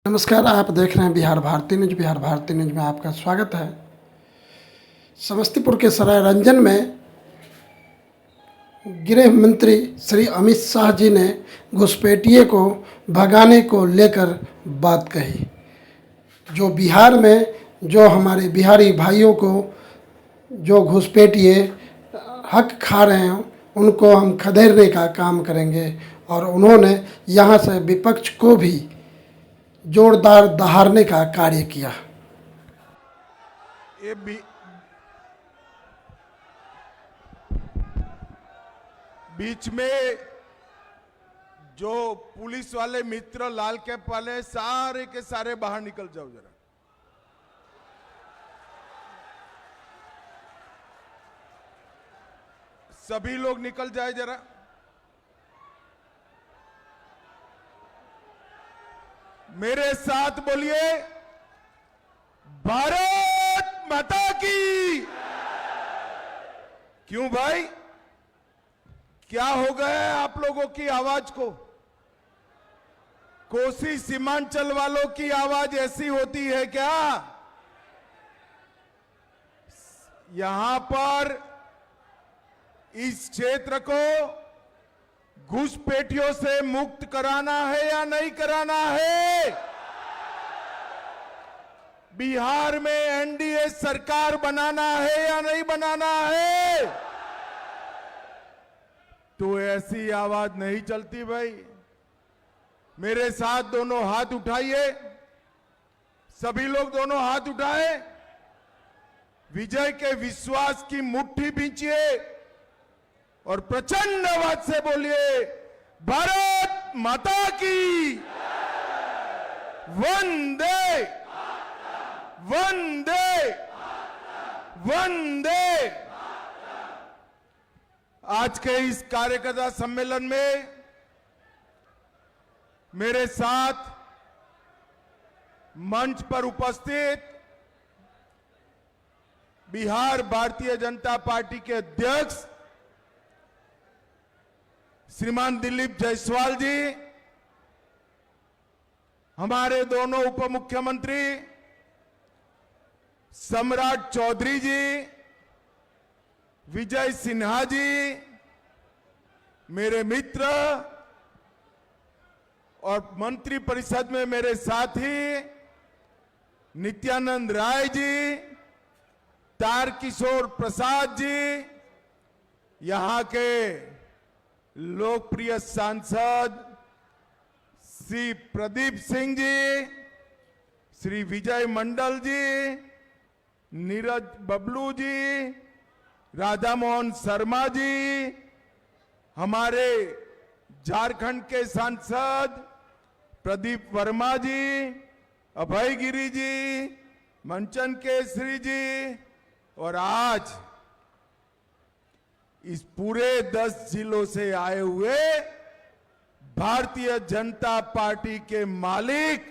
नमस्कार, आप देख रहे हैं बिहार भारती न्यूज। बिहार भारती न्यूज में आपका स्वागत है। समस्तीपुर के सरायरंजन में गृह मंत्री श्री अमित शाह जी ने घुसपैठिए को भगाने को लेकर बात कही। जो बिहार में जो हमारे बिहारी भाइयों को जो घुसपैठिए हक खा रहे हैं उनको हम खदेड़ने का काम करेंगे। और उन्होंने यहाँ से विपक्ष को भी जोरदार दहाड़ने का कार्य किया। ये बीच में जो पुलिस वाले मित्र लाल कैप वाले सारे के सारे बाहर निकल जाओ जरा। सभी लोग निकल जाए जरा। मेरे साथ बोलिए, भारत माता की। क्यों भाई, क्या हो गया है आप लोगों की आवाज को? कोसी सीमांचल वालों की आवाज ऐसी होती है क्या? यहां पर इस क्षेत्र को घुसपैठियों से मुक्त कराना है या नहीं कराना है? बिहार में एनडीए सरकार बनाना है या नहीं बनाना है? तो ऐसी आवाज नहीं चलती भाई। मेरे साथ दोनों हाथ उठाइए, सभी लोग दोनों हाथ उठाए, विजय के विश्वास की मुट्ठी भींचिए और प्रचंड आवाज से बोलिए, भारत माता की। वंदे वंदे वंदे। आज के इस कार्यकर्ता सम्मेलन में मेरे साथ मंच पर उपस्थित बिहार भारतीय जनता पार्टी के अध्यक्ष श्रीमान दिलीप जायसवाल जी, हमारे दोनों उप मुख्यमंत्री सम्राट चौधरी जी, विजय सिन्हा जी, मेरे मित्र और मंत्री परिषद में मेरे साथी नित्यानंद राय जी, तारकिशोर प्रसाद जी, यहां के लोकप्रिय सांसद श्री प्रदीप सिंह जी, श्री विजय मंडल जी, नीरज बबलू जी, राधा मोहन शर्मा जी, हमारे झारखंड के सांसद प्रदीप वर्मा जी, अभय गिरी जी, मंचन केसरी जी, और आज इस पूरे 10 जिलों से आए हुए भारतीय जनता पार्टी के मालिक,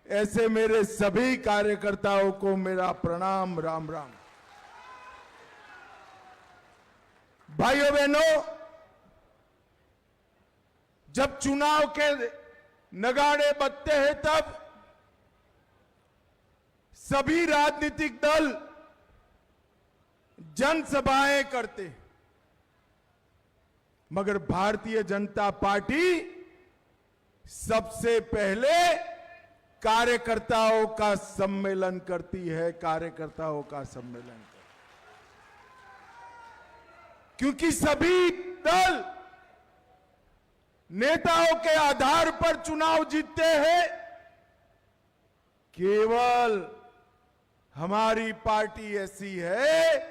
ऐसे मेरे सभी कार्यकर्ताओं को मेरा प्रणाम, राम राम। भाइयों बहनों, जब चुनाव के नगाड़े बजते हैं तब सभी राजनीतिक दल जनसभाएं करते हैं, मगर भारतीय जनता पार्टी सबसे पहले कार्यकर्ताओं का सम्मेलन करती है, कार्यकर्ताओं का सम्मेलन करती है। क्योंकि सभी दल नेताओं के आधार पर चुनाव जीतते हैं, केवल हमारी पार्टी ऐसी है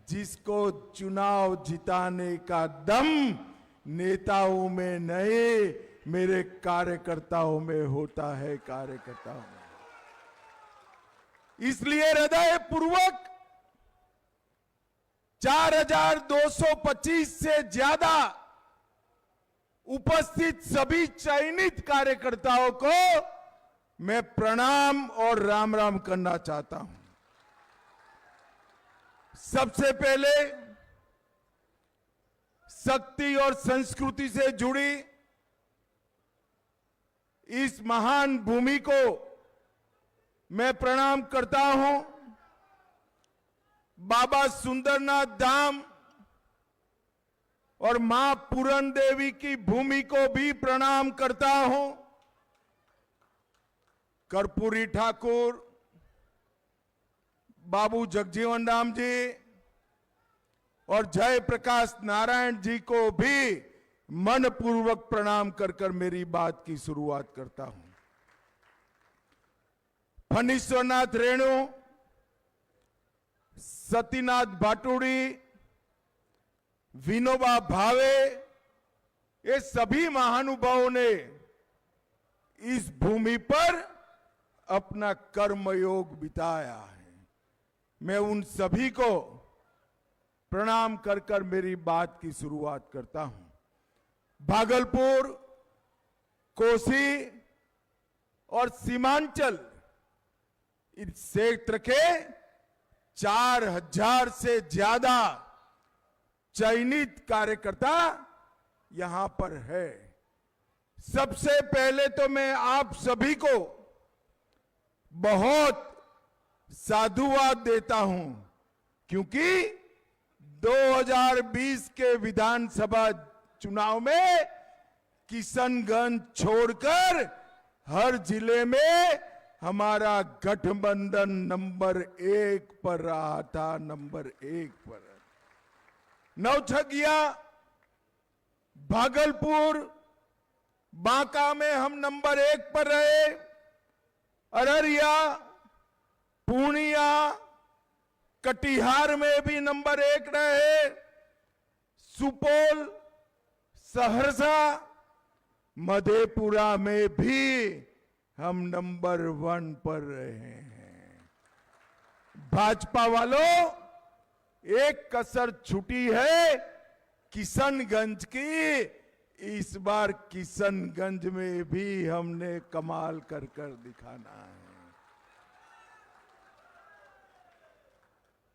जिसको चुनाव जिताने का दम नेताओं में नहीं, मेरे कार्यकर्ताओं में होता है, कार्यकर्ताओं में। इसलिए हृदय पूर्वक 4225 से ज्यादा उपस्थित सभी चयनित कार्यकर्ताओं को मैं प्रणाम और राम राम करना चाहता हूं। सबसे पहले शक्ति और संस्कृति से जुड़ी इस महान भूमि को मैं प्रणाम करता हूं। बाबा सुंदरनाथ धाम और मां पूरन देवी की भूमि को भी प्रणाम करता हूं। कर्पूरी ठाकुर, बाबू जगजीवन राम जी और जय प्रकाश नारायण जी को भी मनपूर्वक प्रणाम कर मेरी बात की शुरुआत करता हूं। फणीश्वरनाथ रेणु, सतीनाथ भाटुड़ी, विनोबा भावे, ये सभी महानुभावों ने इस भूमि पर अपना कर्मयोग बिताया है। मैं उन सभी को प्रणाम कर मेरी बात की शुरुआत करता हूं। भागलपुर, कोसी और सीमांचल इस क्षेत्र के 4000 से ज्यादा चयनित कार्यकर्ता यहां पर है। सबसे पहले तो मैं आप सभी को बहुत साधुवाद देता हूं, क्योंकि 2020 के विधानसभा चुनाव में किशनगंज छोड़कर हर जिले में हमारा गठबंधन नंबर 1 पर रहा था, नंबर 1 पर। नौछगिया, भागलपुर, बांका में हम नंबर 1 पर रहे। अररिया, पूर्णिया, कटिहार में भी नंबर 1 रहे। सुपौल, सहरसा, मधेपुरा में भी हम नंबर 1 पर रहे हैं। भाजपा वालों, एक कसर छूटी है किशनगंज की। इस बार किशनगंज में भी हमने कमाल कर दिखाना है।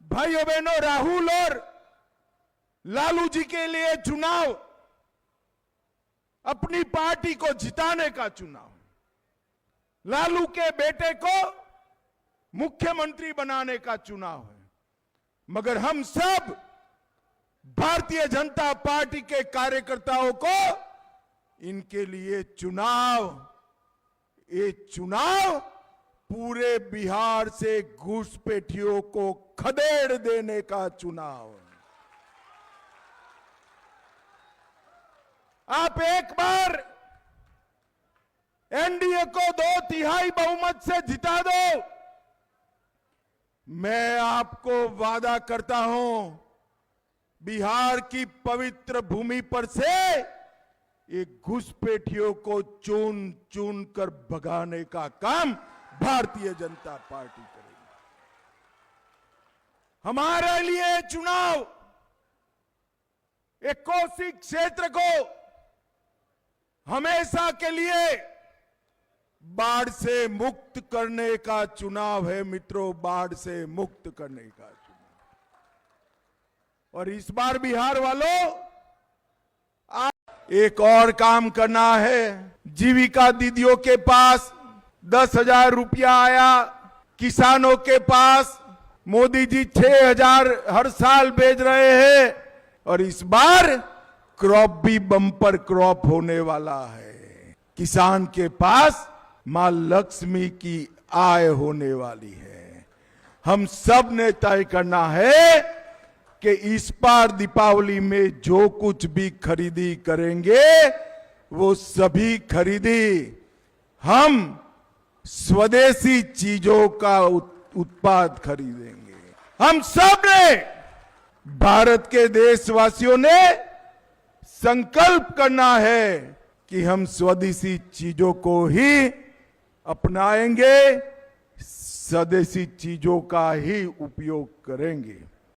भाइयों बहनों, राहुल और लालू जी के लिए चुनाव अपनी पार्टी को जिताने का चुनाव, लालू के बेटे को मुख्यमंत्री बनाने का चुनाव है। मगर हम सब भारतीय जनता पार्टी के कार्यकर्ताओं को इनके लिए ये चुनाव पूरे बिहार से घुसपैठियों को खदेड़ देने का चुनाव है। आप एक बार एनडीए को 2/3 बहुमत से जिता दो, मैं आपको वादा करता हूं, बिहार की पवित्र भूमि पर से ये घुसपैठियों को चुन चुन कर भगाने का काम भारतीय जनता पार्टी करेगी। हमारे लिए चुनाव एक कोसी क्षेत्र को हमेशा के लिए बाढ़ से मुक्त करने का चुनाव है मित्रों, बाढ़ से मुक्त करने का चुनाव। और इस बार बिहार वालों, एक और काम करना है। जीविका दीदियों के पास 10,000 रुपया आया, किसानों के पास मोदी जी 6,000 हर साल भेज रहे हैं, और इस बार क्रॉप भी बम्पर क्रॉप होने वाला है। किसान के पास मां लक्ष्मी की आय होने वाली है। हम सब ने तय करना है कि इस बार दीपावली में जो कुछ भी खरीदी करेंगे वो सभी खरीदी हम स्वदेशी चीजों का उत्पाद खरीदेंगे। हम सब ने, भारत के देशवासियों ने संकल्प करना है कि हम स्वदेशी चीजों को ही अपनाएंगे, स्वदेशी चीजों का ही उपयोग करेंगे।